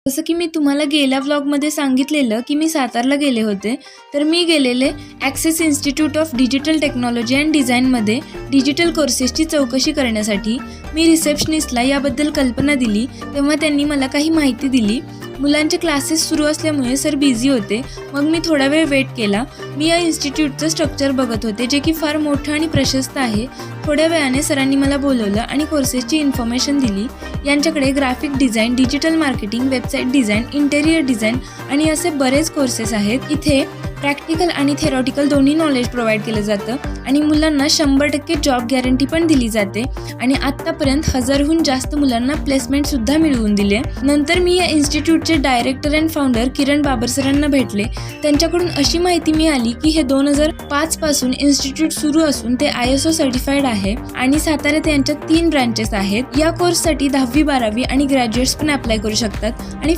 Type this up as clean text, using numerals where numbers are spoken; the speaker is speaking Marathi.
जसं की मी तुम्हाला गेल्या व्लॉगमध्ये सांगितलेलं की मी सातारला गेले होते, तर मी गेलेले access institute of digital technology and डिझाईनमध्ये डिजिटल कोर्सेसची चौकशी करण्यासाठी. मी रिसेप्शनिस्टला याबद्दल कल्पना दिली तेव्हा त्यांनी मला काही माहिती दिली. मुलांचे क्लासेस सुरू असल्यामुळे सर बिझी होते, मग मी थोडा वेळ वेट केला. मी या इन्स्टिट्यूटचं स्ट्रक्चर बघत होते, जे की फार मोठं आणि प्रशस्त आहे. थोड्या वेळाने सरांनी मला बोलवलं आणि कोर्सेसची इन्फॉर्मेशन दिली. यांच्याकडे graphic design, digital marketing, website design, interior design आणि असे बरेच कोर्सेस आहेत. इथे प्रॅक्टिकल आणि थेरॉटिकल दोन्ही नॉलेज प्रोव्हाइड केलं जातं आणि मुलांना 100% जॉब गॅरंटी पण दिली जाते आणि आत्तापर्यंत 1000हून जास्त मुलांना प्लेसमेंटसुद्धा मिळवून दिले. नंतर मी या इन्स्टिट्यूटचे डायरेक्टर अँड फाउंडर किरण बाबर सरांना भेटले. त्यांच्याकडून अशी माहिती मिळाली की हे 2005 पासून इन्स्टिट्यूट सुरू असून ते ISO सर्टिफाईड आहे आणि साताऱ्यात यांच्या 3 ब्रांचेस आहेत. या कोर्ससाठी 10वी 12वी आणि ग्रॅज्युएट्स पण अप्लाय करू शकतात आणि